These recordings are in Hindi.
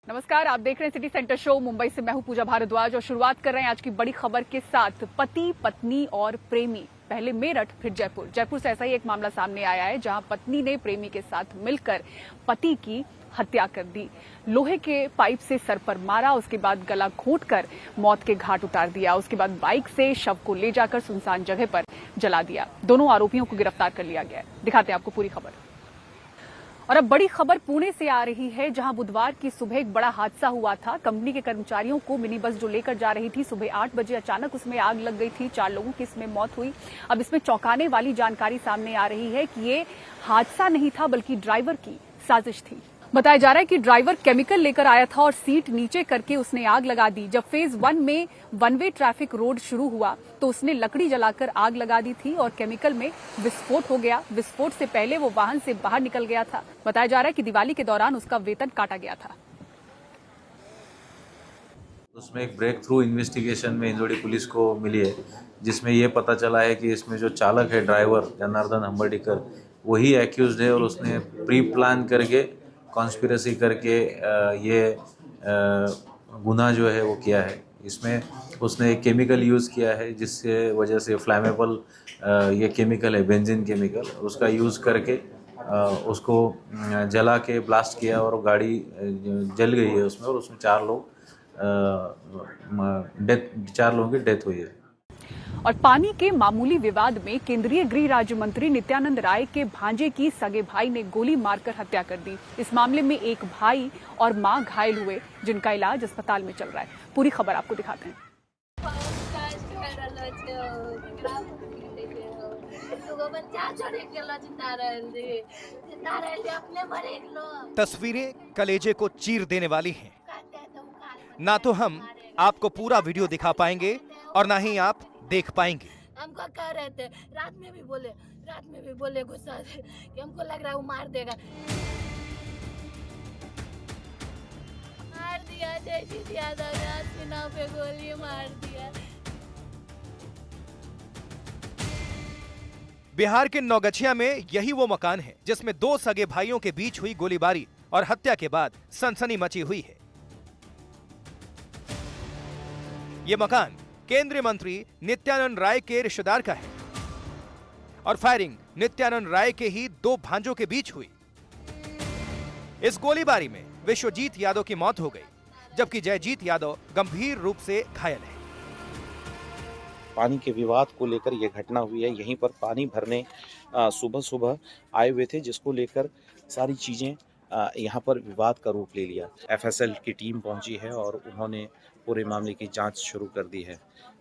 नमस्कार, आप देख रहे हैं सिटी सेंटर शो। मुंबई से मैं हूं पूजा भारद्वाज और शुरुआत कर रहे हैं आज की बड़ी खबर के साथ। पति, पत्नी और प्रेमी, पहले मेरठ फिर जयपुर। जयपुर से ऐसा ही एक मामला सामने आया है जहां पत्नी ने प्रेमी के साथ मिलकर पति की हत्या कर दी। लोहे के पाइप से सर पर मारा, उसके बाद गला घोंटकर मौत के घाट उतार दिया। उसके बाद बाइक से शव को ले जाकर सुनसान जगह पर जला दिया। दोनों आरोपियों को गिरफ्तार कर लिया गया है। दिखाते हैं आपको पूरी खबर। और अब बड़ी खबर पुणे से आ रही है, जहां बुधवार की सुबह एक बड़ा हादसा हुआ था। कंपनी के कर्मचारियों को मिनी बस जो लेकर जा रही थी, सुबह 8 बजे अचानक उसमें आग लग गई थी। 4 लोगों की इसमें मौत हुई। अब इसमें चौंकाने वाली जानकारी सामने आ रही है कि ये हादसा नहीं था बल्कि ड्राइवर की साजिश थी। बताया जा रहा है कि ड्राइवर केमिकल लेकर आया था और सीट नीचे करके उसने आग लगा दी। जब फेज 1 में वन वे ट्रैफिक रोड शुरू हुआ तो उसने लकड़ी जलाकर आग लगा दी थी और केमिकल में विस्फोट हो गया। विस्फोट से पहले वो वाहन से बाहर निकल गया था। बताया जा रहा है कि दिवाली के दौरान उसका वेतन काटा गया था। उसमें एक ब्रेक थ्रू इन्वेस्टिगेशन में इंदौरी पुलिस को मिली है, जिसमें ये पता चला है कि इसमें जो चालक है, ड्राइवर जनार्दन हंबर्डीकर, वही एक्यूज्ड है और उसने प्री प्लान करके, कॉन्स्पिरेसी करके ये गुनाह जो है वो किया है। इसमें उसने एक केमिकल यूज़ किया है जिससे वजह से फ्लैमेबल ये केमिकल है, बेंजीन केमिकल, उसका यूज़ करके उसको जला के ब्लास्ट किया और गाड़ी जल गई है उसमें, और उसमें 4 लोगों की डेथ हुई है। और पानी के मामूली विवाद में केंद्रीय गृह राज्य मंत्री नित्यानंद राय के भांजे की सगे भाई ने गोली मारकर हत्या कर दी। इस मामले में एक भाई और मां घायल हुए, जिनका इलाज अस्पताल में चल रहा है। पूरी खबर आपको दिखाते हैं। तस्वीरें कलेजे को चीर देने वाली हैं। ना तो हम आपको पूरा वीडियो दिखा पाएंगे और ना ही आप देख पाएंगे। हमको कह रहे थे, रात में भी बोले गुस्सा से कि हमको लग रहा है वो मार देगा। मार दिया जयजीत यादव ने, सीना पे गोली मार दिया। बिहार के नौगछिया में यही वो मकान है जिसमें 2 सगे भाइयों के बीच हुई गोलीबारी और हत्या के बाद सनसनी मची हुई है। ये मकान केंद्रीय मंत्री नित्यानंद राय के रिश्तेदार का है और फायरिंग नित्यानंद राय के ही 2 भांजों के बीच हुई। इस गोलीबारी में विश्वजीत यादव की मौत हो गई, जबकि जयजीत यादव गंभीर रूप से घायल है। पानी के विवाद को लेकर यह घटना हुई है। यहीं पर पानी भरने सुबह आए हुए थे, जिसको लेकर सारी चीजें यहाँ पर विवाद का रूप ले लिया। एफएसएल की टीम पहुंची है और उन्होंने पूरे मामले की जांच शुरू कर दी है।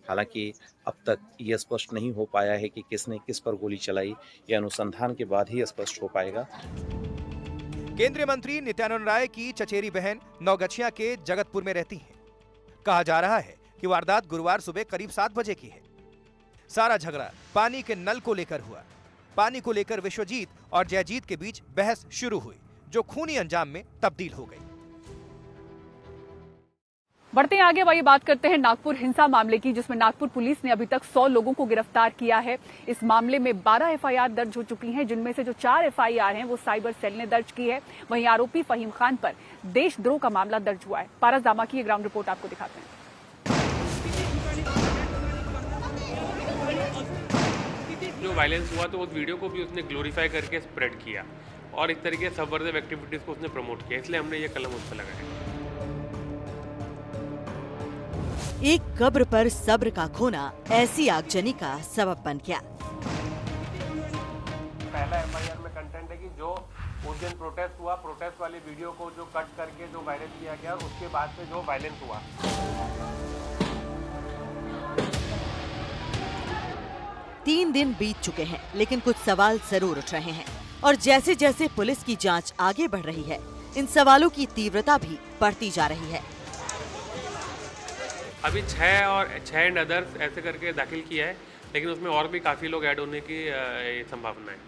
हालांकि अब तक यह स्पष्ट नहीं हो पाया है कि किसने किस पर गोली चलाई। यह अनुसंधान के बाद ही स्पष्ट हो पाएगा। केंद्रीय मंत्री नित्यानंद राय की चचेरी बहन नौगछिया के जगतपुर में रहती हैं। कहा जा रहा है कि वारदात गुरुवार सुबह करीब 7 बजे की है। सारा झगड़ा पानी के नल को लेकर हुआ। पानी को लेकर विश्वजीत और जयजीत के बीच बहस शुरू हुई, जो खूनी अंजाम में तब्दील हो गई। बढ़ते हैं आगे, वही बात करते हैं नागपुर हिंसा मामले की, जिसमें नागपुर पुलिस ने अभी तक 100 लोगों को गिरफ्तार किया है। इस मामले में 12 एफआईआर दर्ज हो चुकी हैं, जिनमें से जो 4 एफआईआर हैं वो साइबर सेल ने दर्ज की है। वहीं आरोपी फहीम खान पर देशद्रोह का मामला दर्ज हुआ है। पारस दामा की ग्राउंड रिपोर्ट आपको दिखाते हैं। जो वायलेंस हुआ तो उस वीडियो को भी उसने ग्लोरीफाई करके स्प्रेड किया और इस तरीके से सबवर्सिव एक्टिविटीज को उसने प्रमोट किया, इसलिए हमने ये कलम उस पर लगाया। एक कब्र पर सब्र का खोना ऐसी आगजनी का सबब बन गया। पहला एफआईआर में कंटेंट है कि जो उस दिन प्रोटेस्ट हुआ, प्रोटेस्ट वाली वीडियो को जो कट करके जो वायरल किया गया और उसके बाद से जो वायलेंस हुआ। 3 दिन बीत चुके हैं, लेकिन कुछ सवाल जरूर उठ रहे हैं और जैसे जैसे पुलिस की जांच आगे बढ़ रही है, इन सवालों की तीव्रता भी बढ़ती जा रही है। अभी 6 और 6 एंड अदर्स ऐसे करके दाखिल किया है, लेकिन उसमें और भी काफी लोग ऐड होने की संभावना है।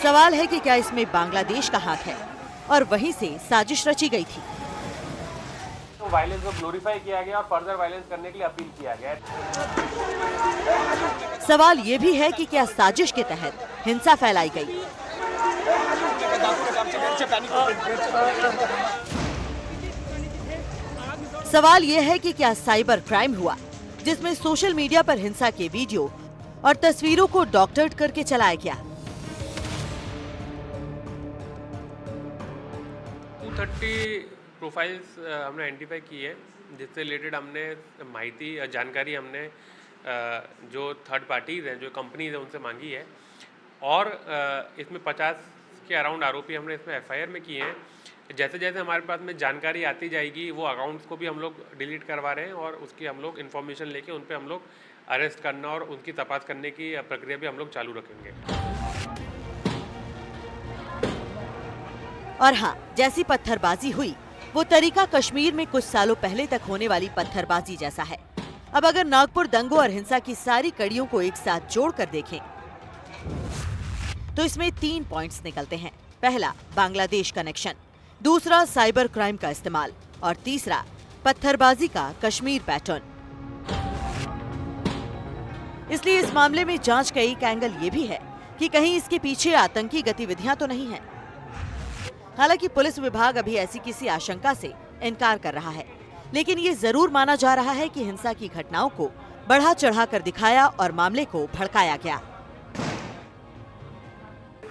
सवाल है कि क्या इसमें बांग्लादेश का हाथ है और वहीं से साजिश रची गई थी। तो वायलेंस को ग्लोरीफाई किया गया और फर्दर वायलेंस करने के लिए अपील किया गया। सवाल ये भी है कि क्या साजिश के तहत हिंसा फैलाई गई। सवाल ये है कि क्या साइबर क्राइम हुआ जिसमें सोशल मीडिया पर हिंसा के वीडियो और तस्वीरों को डॉक्टरेट करके चलाया गया। 230 प्रोफाइल्स हमने आइडेंटिफाई की है, जिससे रिलेटेड हमने माहिती जानकारी हमने जो थर्ड पार्टीज हैं, जो कंपनीज हैं, उनसे मांगी है। और इसमें 50 के अराउंड आरोपी हमने इसमें एफआईआर में किए हैं। जैसे जैसे हमारे पास में जानकारी आती जाएगी, वो अकाउंट्स को भी हम लोग डिलीट करवा रहे हैं और उसकी हम लोग इन्फॉर्मेशन लेके उन पे हम लोग अरेस्ट करना और उनकी तपास करने की प्रक्रिया भी हम लोग चालू रखेंगे। और हाँ, जैसी पत्थरबाजी हुई वो तरीका कश्मीर में कुछ सालों पहले तक होने वाली पत्थरबाजी जैसा है। अब अगर नागपुर दंगों और हिंसा की सारी कड़ियों को एक साथ जोड़कर देखें तो इसमें 3 पॉइंट्स निकलते हैं। पहला, बांग्लादेश कनेक्शन, दूसरा साइबर क्राइम का इस्तेमाल और तीसरा पत्थरबाजी का कश्मीर पैटर्न। इसलिए इस मामले में जांच का एक एंगल ये भी है कि कहीं इसके पीछे आतंकी गतिविधियां तो नहीं हैं। हालांकि पुलिस विभाग अभी ऐसी किसी आशंका से इनकार कर रहा है, लेकिन ये जरूर माना जा रहा है कि हिंसा की घटनाओं को बढ़ा चढ़ाकर दिखाया और मामले को भड़काया गया।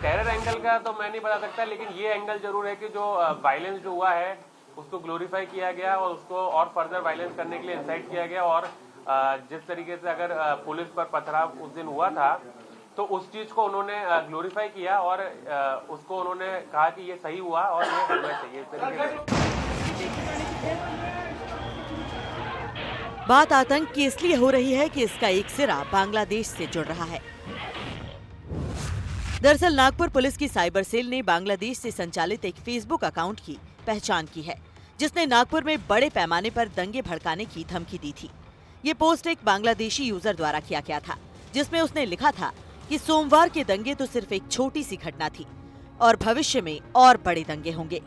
टेरर एंगल का तो मैं नहीं बता सकता, लेकिन ये एंगल जरूर है कि जो वायलेंस जो हुआ है उसको ग्लोरीफाई किया गया और उसको और फर्दर वायलेंस करने के लिए इंसाइट किया गया। और जिस तरीके से अगर पुलिस पर पथराव उस दिन हुआ था तो उस चीज को उन्होंने ग्लोरीफाई किया और उसको उन्होंने कहा कि ये सही हुआ और ये होना चाहिए इस तरीके से। बात आतंक की इसलिए हो रही है कि इसका एक सिरा बांग्लादेश से जुड़ रहा है। दरअसल नागपुर पुलिस की साइबर सेल ने बांग्लादेश से संचालित एक फेसबुक अकाउंट की पहचान की है, जिसने नागपुर में बड़े पैमाने पर दंगे भड़काने की धमकी दी थी। ये पोस्ट एक बांग्लादेशी यूजर द्वारा किया गया था, जिसमें उसने लिखा था कि सोमवार के दंगे तो सिर्फ एक छोटी सी घटना थी और भविष्य में और बड़े दंगे होंगे।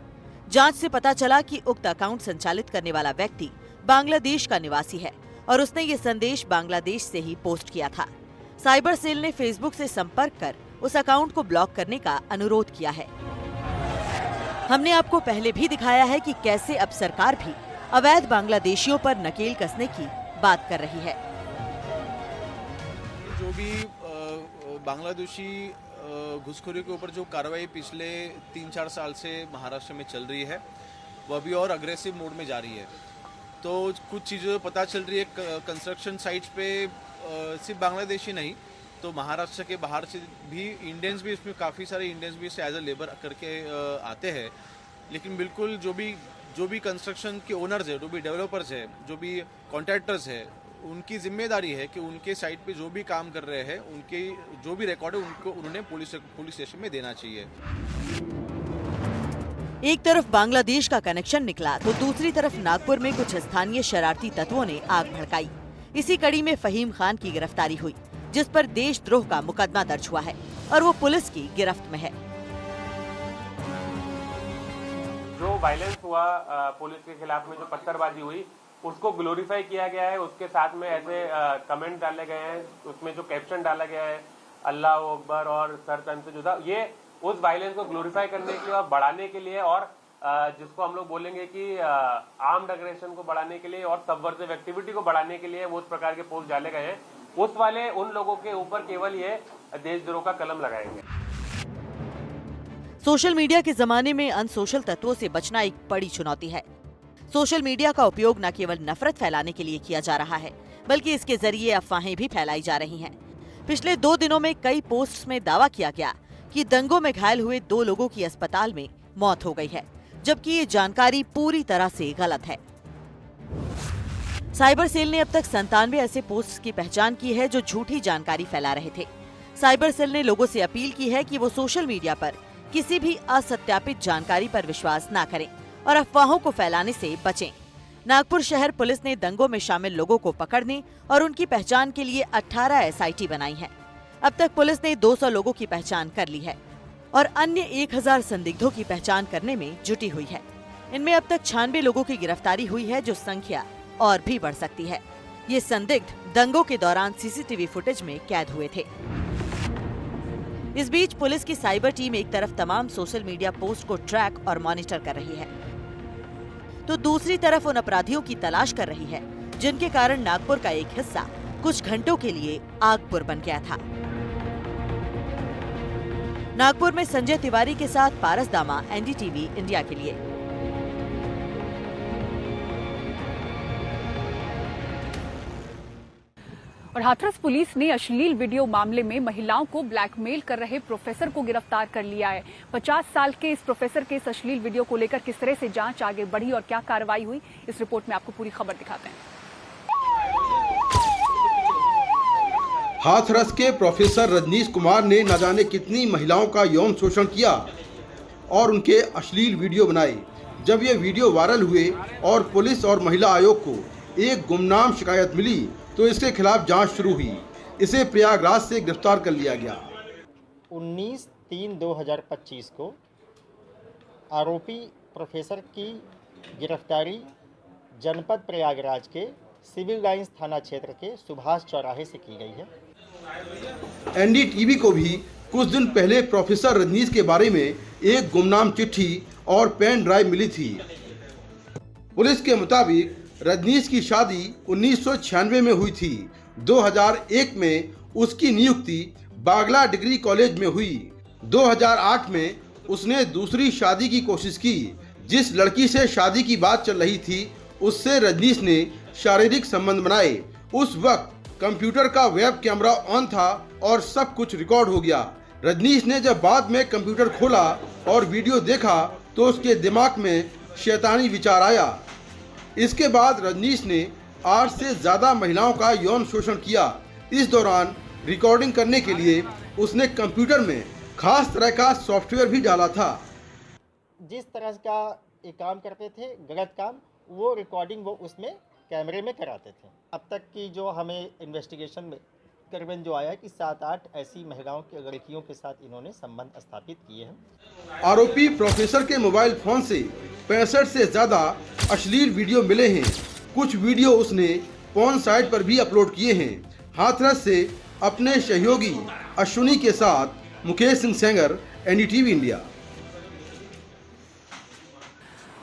जांच से पता चला कि उक्त अकाउंट संचालित करने वाला व्यक्ति बांग्लादेश का निवासी है और उसने ये संदेश बांग्लादेश से ही पोस्ट किया था। साइबर सेल ने फेसबुक से संपर्क कर उस अकाउंट को ब्लॉक करने का अनुरोध किया है। हमने आपको पहले भी दिखाया है कि कैसे अब सरकार भी अवैध बांग्लादेशियों पर नकेल कसने की बात कर रही है। जो भी बांग्लादेशी घुसखोरी के ऊपर जो कार्रवाई पिछले 3-4 साल से महाराष्ट्र में चल रही है, वह भी और अग्रेसिव मोड में जा रही है। तो कुछ चीज़ें पता चल रही है, कंस्ट्रक्शन साइट्स पे सिर्फ बांग्लादेशी नहीं तो महाराष्ट्र के बाहर से भी इंडियंस भी, इसमें काफ़ी सारे इंडियंस भी एज ए लेबर करके आते हैं। लेकिन बिल्कुल जो भी कंस्ट्रक्शन के ओनर्स है, जो भी डेवलपर्स है, जो भी कॉन्ट्रैक्टर्स है, उनकी जिम्मेदारी है कि उनके साइट पे जो भी काम कर रहे हैं, उनके जो भी रिकॉर्ड है उनको उन्होंने पुलिस स्टेशन में देना चाहिए। एक तरफ बांग्लादेश का कनेक्शन निकला तो दूसरी तरफ नागपुर में कुछ स्थानीय शरारती तत्वों ने आग भड़काई। इसी कड़ी में फहीम खान की गिरफ्तारी हुई, जिस पर देशद्रोह का मुकदमा दर्ज हुआ है और वो पुलिस की गिरफ्त में है। जो वायलेंस हुआ पुलिस के खिलाफ में, जो पत्थरबाजी हुई, उसको ग्लोरीफाई किया गया है। उसके साथ में ऐसे कमेंट डाले गए हैं, उसमें जो कैप्शन डाला गया है अल्लाह अकबर और सर तन से जुदा, ये उस वायलेंस को ग्लोरीफाई करने के लिए और बढ़ाने के लिए और जिसको हम लोग बोलेंगे कि आर्म्ड अग्रेशन को बढ़ाने के लिए और सबवर्सिव एक्टिविटी को बढ़ाने के लिए वो उस प्रकार के पोस्ट डाले गए हैं। उस वाले उन लोगों के ऊपर केवल ये देशद्रोह का कलम लगाएंगे। सोशल मीडिया के जमाने में अनसोशल तत्वों से बचना एक बड़ी चुनौती है। सोशल मीडिया का उपयोग न केवल नफरत फैलाने के लिए किया जा रहा है, बल्कि इसके जरिए अफवाहें भी फैलाई जा रही हैं। पिछले 2 दिनों में कई पोस्ट्स में दावा किया गया कि दंगों में घायल हुए 2 लोगों की अस्पताल में मौत हो गई है, जबकि ये जानकारी पूरी तरह से गलत है। साइबर सेल ने अब तक 97 ऐसे पोस्ट्स की पहचान की है जो झूठी जानकारी फैला रहे थे। साइबर सेल ने लोगों से अपील की है कि वो सोशल मीडिया पर किसी भी असत्यापित जानकारी पर विश्वास न करें और अफवाहों को फैलाने से बचें। नागपुर शहर पुलिस ने दंगों में शामिल लोगों को पकड़ने और उनकी पहचान के लिए 18 SIT बनाई है। अब तक पुलिस ने 200 लोगों की पहचान कर ली है और अन्य 1000 संदिग्धों की पहचान करने में जुटी हुई है। इनमें अब तक 96 लोगों की गिरफ्तारी हुई है, जो संख्या और भी बढ़ सकती है। ये संदिग्ध दंगों के दौरान CCTV फुटेज में कैद हुए थे। इस बीच पुलिस की साइबर टीम एक तरफ तमाम सोशल मीडिया पोस्ट को ट्रैक और मॉनिटर कर रही है, तो दूसरी तरफ उन अपराधियों की तलाश कर रही है जिनके कारण नागपुर का एक हिस्सा कुछ घंटों के लिए आगपुर बन गया था। नागपुर में संजय तिवारी के साथ पारस दामा, एनडीटीवी इंडिया के लिए। और हाथरस पुलिस ने अश्लील वीडियो मामले में महिलाओं को ब्लैकमेल कर रहे प्रोफेसर को गिरफ्तार कर लिया है। 50 साल के इस प्रोफेसर के इस अश्लील वीडियो को लेकर किस तरह से जांच आगे बढ़ी और क्या कार्रवाई हुई, इस रिपोर्ट में आपको पूरी खबर दिखाते हैं। हाथरस के प्रोफेसर रजनीश कुमार ने न जाने कितनी महिलाओं का यौन शोषण किया और उनके अश्लील वीडियो बनाए। जब ये वीडियो वायरल हुए और पुलिस और महिला आयोग को एक गुमनाम शिकायत मिली तो इसके खिलाफ जांच शुरू हुई। इसे प्रयागराज से गिरफ्तार कर लिया गया। 19/3/2025 को आरोपी प्रोफेसर की गिरफ्तारी जनपद प्रयागराज के सिविल लाइंस थाना क्षेत्र के सुभाष चौराहे से की गई है। एनडीटीवी को भी कुछ दिन पहले प्रोफेसर रजनीश के बारे में एक गुमनाम चिट्ठी और पेन ड्राइव मिली थी। पुलिस के मुताबिक रजनीश की शादी 1996 में हुई थी। 2001 में उसकी नियुक्ति बागला डिग्री कॉलेज में हुई। 2008 में उसने दूसरी शादी की कोशिश की। जिस लड़की से शादी की बात चल रही थी उससे रजनीश ने शारीरिक संबंध बनाए। उस वक्त कंप्यूटर का वेब कैमरा ऑन था और सब कुछ रिकॉर्ड हो गया। रजनीश ने जब बाद में कंप्यूटर खोला और वीडियो देखा तो उसके दिमाग में शैतानी विचार आया। इसके बाद रजनीश ने 8 से ज़्यादा महिलाओं का यौन शोषण किया। इस दौरान रिकॉर्डिंग करने के लिए उसने कंप्यूटर में खास तरह का सॉफ्टवेयर भी डाला था। जिस तरह का ये काम करते थे गलत काम, वो रिकॉर्डिंग वो उसमें कैमरे में कराते थे। अब तक की जो हमें इन्वेस्टिगेशन में करीबन जो आया कि 7-8 ऐसी महिलाओं के लड़कियों के साथ इन्होंने संबंध स्थापित किए हैं। आरोपी प्रोफेसर के मोबाइल फोन से 65 से ज़्यादा अश्लील वीडियो मिले हैं। कुछ वीडियो उसने पॉर्न साइट पर भी अपलोड किए हैं। हाथरस से अपने सहयोगी अश्विनी के साथ मुकेश सिंह सेंगर, एनडीटीवी इंडिया।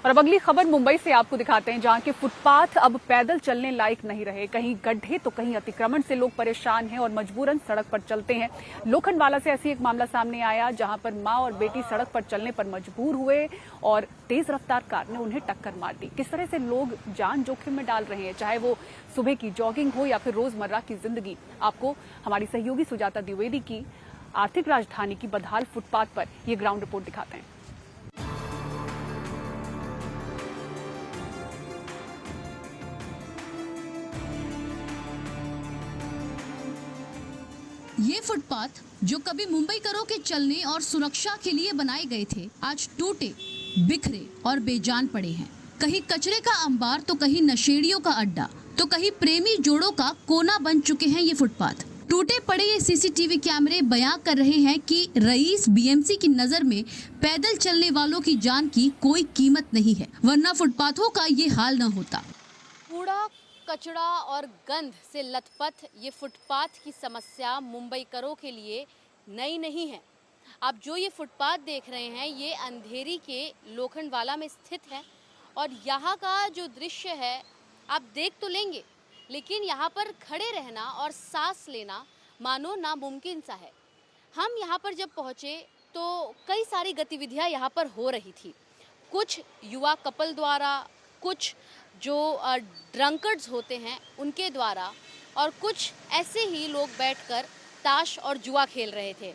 और अब अगली खबर मुंबई से आपको दिखाते हैं, जहां के फुटपाथ अब पैदल चलने लायक नहीं रहे। कहीं गड्ढे तो कहीं अतिक्रमण से लोग परेशान हैं और मजबूरन सड़क पर चलते हैं। लोखंडवाला से ऐसी एक मामला सामने आया जहां पर मां और बेटी सड़क पर चलने पर मजबूर हुए और तेज रफ्तार कार ने उन्हें टक्कर मार दी। किस तरह से लोग जान जोखिम में डाल रहे हैं, चाहे वो सुबह की जॉगिंग हो या फिर रोजमर्रा की जिंदगी। आपको हमारी सहयोगी सुजाता द्विवेदी की आर्थिक राजधानी की बदहाल फुटपाथ पर ये ग्राउंड रिपोर्ट दिखाते हैं। ये फुटपाथ जो कभी मुंबईकरों के चलने और सुरक्षा के लिए बनाए गए थे, आज टूटे, बिखरे और बेजान पड़े हैं। कहीं कचरे का अंबार तो कहीं नशेड़ियों का अड्डा तो कहीं प्रेमी जोड़ों का कोना बन चुके हैं ये फुटपाथ। टूटे पड़े ये सीसीटीवी कैमरे बयां कर रहे हैं कि रईस बीएमसी की नजर में पैदल चलने वालों की जान की कोई कीमत नहीं है, वरना फुटपाथों का ये हाल न होता। कूड़ा, कचरा और गंध से लथपथ ये फुटपाथ की समस्या मुंबईकरों के लिए नई नहीं है। आप जो ये फुटपाथ देख रहे हैं ये अंधेरी के लोखंडवाला में स्थित है और यहाँ का जो दृश्य है आप देख तो लेंगे, लेकिन यहाँ पर खड़े रहना और सांस लेना मानो नामुमकिन सा है। हम यहाँ पर जब पहुँचे तो कई सारी गतिविधियाँ यहाँ पर हो रही थी। कुछ युवा कपल द्वारा, कुछ जो ड्रंकर्ड्स होते हैं उनके द्वारा, और कुछ ऐसे ही लोग बैठकर ताश और जुआ खेल रहे थे।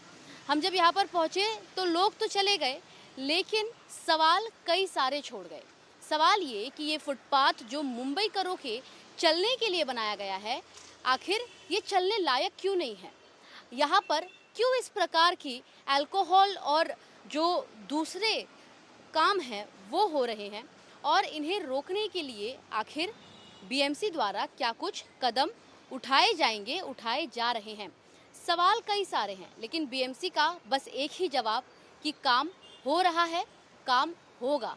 हम जब यहाँ पर पहुँचे तो लोग तो चले गए, लेकिन सवाल कई सारे छोड़ गए। सवाल ये कि ये फुटपाथ जो मुंबईकरों के चलने के लिए बनाया गया है, आखिर ये चलने लायक क्यों नहीं है? यहाँ पर क्यों इस प्रकार की अल्कोहल और जो दूसरे काम हैं वो हो रहे हैं, और इन्हें रोकने के लिए आखिर बीएमसी द्वारा क्या कुछ कदम उठाए जाएंगे, उठाए जा रहे हैं? सवाल कई सारे हैं, लेकिन बीएमसी का बस एक ही जवाब कि काम हो रहा है, काम होगा।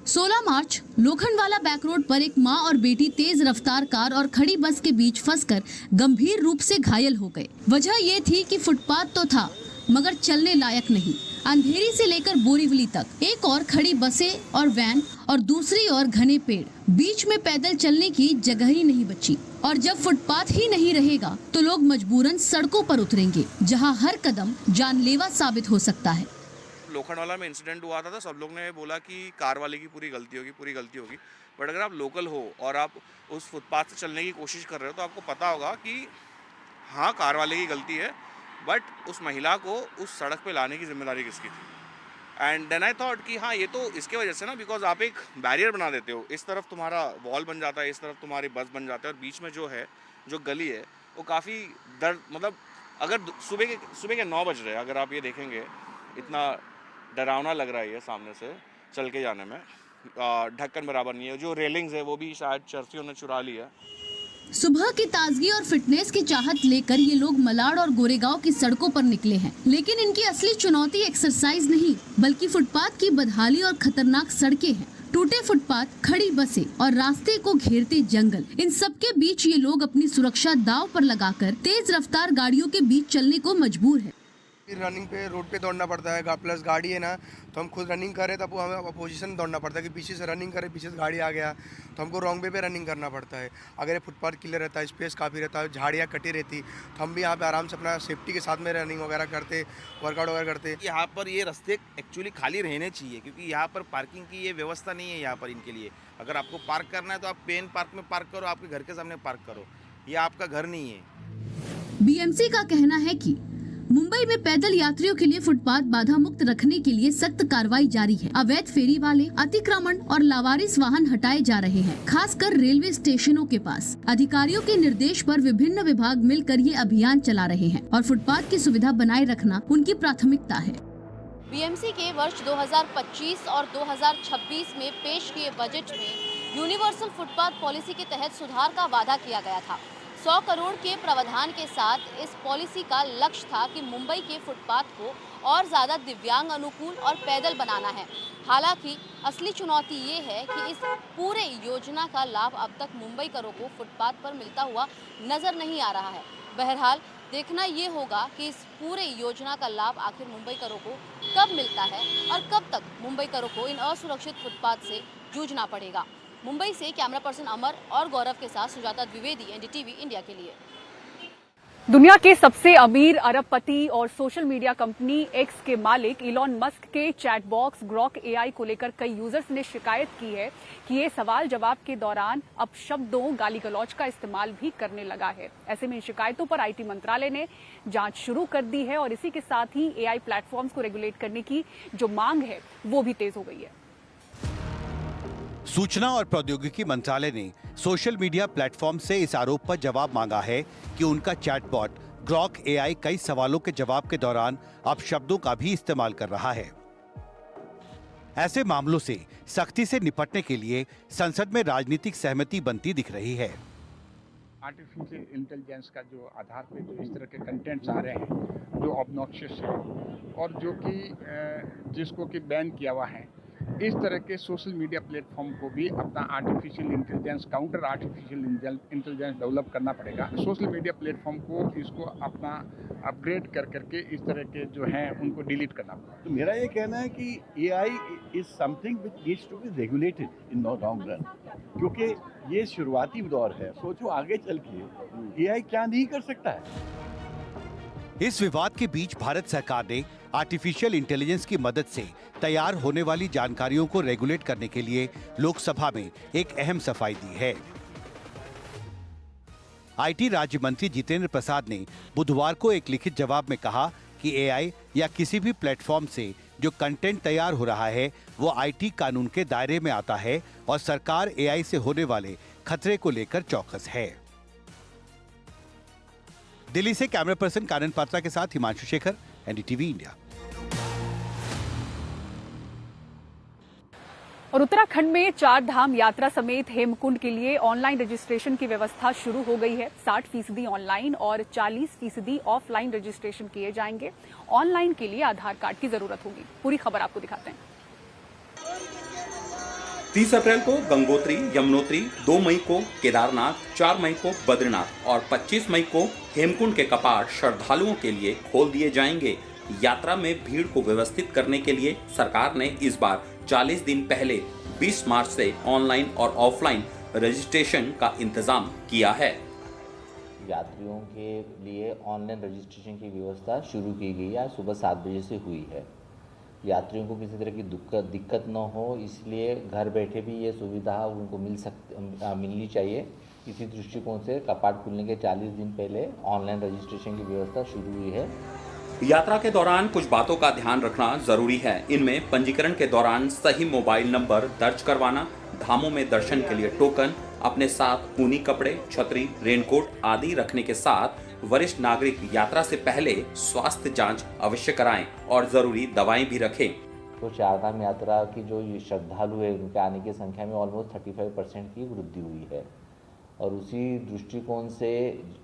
16 मार्च लोखंडवाला बैक रोड पर एक मां और बेटी तेज रफ्तार कार और खड़ी बस के बीच फंसकर गंभीर रूप से घायल हो गए। वजह ये थी कि फुटपाथ तो था मगर चलने लायक नहीं। अंधेरी से लेकर बोरीवली तक एक और खड़ी बसें और वैन और दूसरी ओर घने पेड़, बीच में पैदल चलने की जगह ही नहीं बची। और जब फुटपाथ ही नहीं रहेगा तो लोग मजबूरन सड़कों पर उतरेंगे, जहां हर कदम जानलेवा साबित हो सकता है। लोखंडवाला में इंसिडेंट हुआ था, सब लोग ने बोला कि कार वाले की पूरी गलती होगी। बट अगर आप लोकल हो और आप उस फुटपाथ से चलने की कोशिश कर रहे हो तो आपको पता होगा कि हाँ, कार वाले की गलती है, बट उस महिला को उस सड़क पे लाने की जिम्मेदारी किसकी थी। एंड देन आई थॉट कि हाँ, ये तो इसके वजह से ना, बिकॉज आप एक बैरियर बना देते हो, इस तरफ तुम्हारा वॉल बन जाता है, इस तरफ तुम्हारी बस बन जाता है, और बीच में जो गली है वो काफ़ी मतलब अगर सुबह के 9 बज रहे हैं, अगर आप ये देखेंगे इतना डरावना लग रहा है ये सामने से चल के जाने में। ढक्कन बराबर नहीं है, जो रेलिंग्स है वो भी शायद चरसियों ने चुरा ली है। सुबह की ताजगी और फिटनेस की चाहत लेकर ये लोग मलाड और गोरेगांव की सड़कों पर निकले हैं, लेकिन इनकी असली चुनौती एक्सरसाइज नहीं बल्कि फुटपाथ की बदहाली और खतरनाक सड़कें हैं। टूटे फुटपाथ, खड़ी बसें और रास्ते को घेरते जंगल, इन सब के बीच ये लोग अपनी सुरक्षा दांव पर लगाकर तेज रफ्तार गाड़ियों के बीच चलने को मजबूर है। रनिंग पे रोड पे दौड़ना पड़ता है, प्लस गाड़ी है ना, तो हम खुद रनिंग करें तब हमें अपोजिशन दौड़ना पड़ता है कि पीछे से रनिंग करें, पीछे से गाड़ी आ गया तो हमको रॉन्ग वे पे रनिंग करना पड़ता है। अगर ये फुटपाथ क्लियर रहता है, स्पेस काफ़ी रहता है, झाड़ियाँ कटी रहती, तो हम भी यहाँ पे आराम से अपना सेफ्टी के साथ में रनिंग वगैरह करते, वर्कआउट वगैरह करते। यहाँ पर ये रास्ते एक्चुअली खाली रहने चाहिए, क्योंकि यहाँ पर पार्किंग की ये व्यवस्था नहीं है यहाँ पर इनके लिए। अगर आपको पार्क करना है तो आप पेन पार्क में पार्क करो, आपके घर के सामने पार्क करो, ये आपका घर नहीं है। बीएमसी का कहना है कि मुंबई में पैदल यात्रियों के लिए फुटपाथ बाधा मुक्त रखने के लिए सख्त कार्रवाई जारी है। अवैध फेरी वाले, अतिक्रमण और लावारिस वाहन हटाए जा रहे हैं, खासकर रेलवे स्टेशनों के पास। अधिकारियों के निर्देश पर विभिन्न विभाग मिलकर ये अभियान चला रहे हैं और फुटपाथ की सुविधा बनाए रखना उनकी प्राथमिकता है। बीएमसी के वर्ष 2025 और 2026 में पेश किए बजट में यूनिवर्सल फुटपाथ पॉलिसी के तहत सुधार का वादा किया गया था। 100 करोड़ के प्रावधान के साथ इस पॉलिसी का लक्ष्य था कि मुंबई के फुटपाथ को और ज़्यादा दिव्यांग अनुकूल और पैदल बनाना है। हालांकि असली चुनौती ये है कि इस पूरे योजना का लाभ अब तक मुंबईकरों को फुटपाथ पर मिलता हुआ नजर नहीं आ रहा है। बहरहाल देखना ये होगा कि इस पूरे योजना का लाभ आखिर मुंबईकरों को कब मिलता है और कब तक मुंबईकरों को इन असुरक्षित फुटपाथ से जूझना पड़ेगा। मुंबई से कैमरा पर्सन अमर और गौरव के साथ सुजाता द्विवेदी, एनडीटीवी इंडिया के लिए। दुनिया के सबसे अमीर अरबपति और सोशल मीडिया कंपनी एक्स के मालिक इलॉन मस्क के चैट बॉक्स ग्रॉक एआई को लेकर कई यूजर्स ने शिकायत की है कि ये सवाल जवाब के दौरान अपशब्दों, गाली गलौज का इस्तेमाल भी करने लगा है। ऐसे में इन शिकायतों पर आईटी मंत्रालय ने जांच शुरू कर दी है और इसी के साथ ही एआई प्लेटफॉर्म्स को रेगुलेट करने की जो मांग है वो भी तेज हो गई है। सूचना और प्रौद्योगिकी मंत्रालय ने सोशल मीडिया प्लेटफॉर्म से इस आरोप पर जवाब मांगा है कि उनका चैटबॉट ग्रॉक एआई कई सवालों के जवाब के दौरान अपशब्दों का भी इस्तेमाल कर रहा है। ऐसे मामलों से सख्ती से निपटने के लिए संसद में राजनीतिक सहमति बनती दिख रही है। आर्टिफिशियल इंटेलिजेंस का जो आधार पे जो इस तरह के कंटेंट्स आ रहे हैं जो ऑब्नॉक्शियस है और जो कि जिसको कि बैन किया हुआ है, इस तरह के सोशल मीडिया प्लेटफॉर्म को भी अपना artificial intelligence, counter artificial intelligence develop करना पड़ेगा। सोशल मीडिया प्लेटफॉर्म को इसको अपना अपग्रेड कर करके इस तरह के जो हैं उनको डिलीट करना पड़ेगा। तो मेरा ये कहना है कि AI is something which needs to be regulated in the long run, क्योंकि ये शुरुआती दौर है। सोचो आगे चल के एआई क्या नहीं कर सकता है। इस विवाद के बीच भारत सरकार ने आर्टिफिशियल इंटेलिजेंस की मदद से तैयार होने वाली जानकारियों को रेगुलेट करने के लिए लोकसभा में एक अहम सफाई दी है। आईटी राज्य मंत्री जितेंद्र प्रसाद ने बुधवार को एक लिखित जवाब में कहा कि एआई या किसी भी प्लेटफॉर्म से जो कंटेंट तैयार हो रहा है वो आईटी कानून के दायरे में आता है और सरकार एआई से होने वाले खतरे को लेकर चौकस है। दिल्ली से कैमरा पर्सन कानन पात्रा के साथ हिमांशु शेखर, एनडीटीवी इंडिया। और उत्तराखंड में 4 धाम यात्रा समेत हेमकुंड के लिए ऑनलाइन रजिस्ट्रेशन की व्यवस्था शुरू हो गई है। 60% ऑनलाइन और 40% ऑफलाइन रजिस्ट्रेशन किए जाएंगे। ऑनलाइन के लिए आधार कार्ड की जरूरत होगी। पूरी खबर आपको दिखाते हैं। 30 अप्रैल को गंगोत्री, यमुनोत्री, 2 मई को केदारनाथ, 4 मई को बद्रीनाथ और 25 मई को हेमकुंड के कपाट श्रद्धालुओं के लिए खोल दिए जाएंगे। यात्रा में भीड़ को व्यवस्थित करने के लिए सरकार ने इस बार 40 दिन पहले 20 मार्च से ऑनलाइन और ऑफलाइन रजिस्ट्रेशन का इंतजाम किया है। यात्रियों के लिए ऑनलाइन रजिस्ट्रेशन की व्यवस्था शुरू की गई है, सुबह 7 बजे से हुई है। यात्रियों को किसी तरह की दिक्कत न हो, इसलिए घर बैठे भी ये सुविधा उनको मिलनी चाहिए। इसी दृष्टिकोण से कपाट खुलने के 40 दिन पहले ऑनलाइन रजिस्ट्रेशन की व्यवस्था शुरू हुई है। यात्रा के दौरान कुछ बातों का ध्यान रखना जरूरी है। इनमें पंजीकरण के दौरान सही मोबाइल नंबर दर्ज करवाना, धामों में दर्शन के लिए टोकन, अपने साथ ऊनी कपड़े, छतरी, रेनकोट आदि रखने के साथ वरिष्ठ नागरिक यात्रा से पहले स्वास्थ्य जांच अवश्य कराएं और जरूरी दवाएं भी रखें। तो चारधाम यात्रा की जो ये श्रद्धालु है, उनके आने की संख्या में ऑलमोस्ट 35% की वृद्धि हुई है और उसी दृष्टिकोण से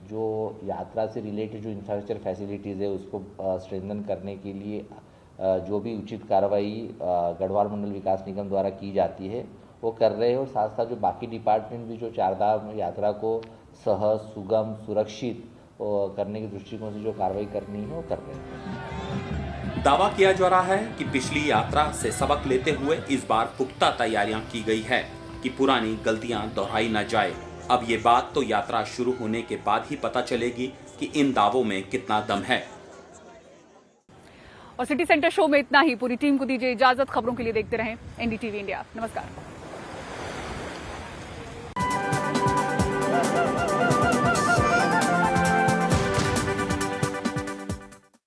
जो यात्रा से रिलेटेड जो इंफ्रास्ट्रक्चर फैसिलिटीज़ है उसको स्ट्रेंथन करने के लिए जो भी उचित कार्रवाई गढ़वाल मंडल विकास निगम द्वारा की जाती है वो कर रहे हैं और साथ साथ जो बाकी डिपार्टमेंट भी जो चारधाम यात्रा को सहज, सुगम, सुरक्षित करने के दृष्टिकोण से जो कार्रवाई करनी है वो कर रहे हैं। दावा किया जा रहा है कि पिछली यात्रा से सबक लेते हुए इस बार पुख्ता तैयारियां की गई है कि पुरानी गलतियां दोहराई न जाए। अब ये बात तो यात्रा शुरू होने के बाद ही पता चलेगी कि इन दावों में कितना दम है। और सिटी सेंटर शो में इतना ही। पूरी टीम को दीजिए इजाजत। खबरों के लिए देखते रहें NDTV इंडिया। नमस्कार।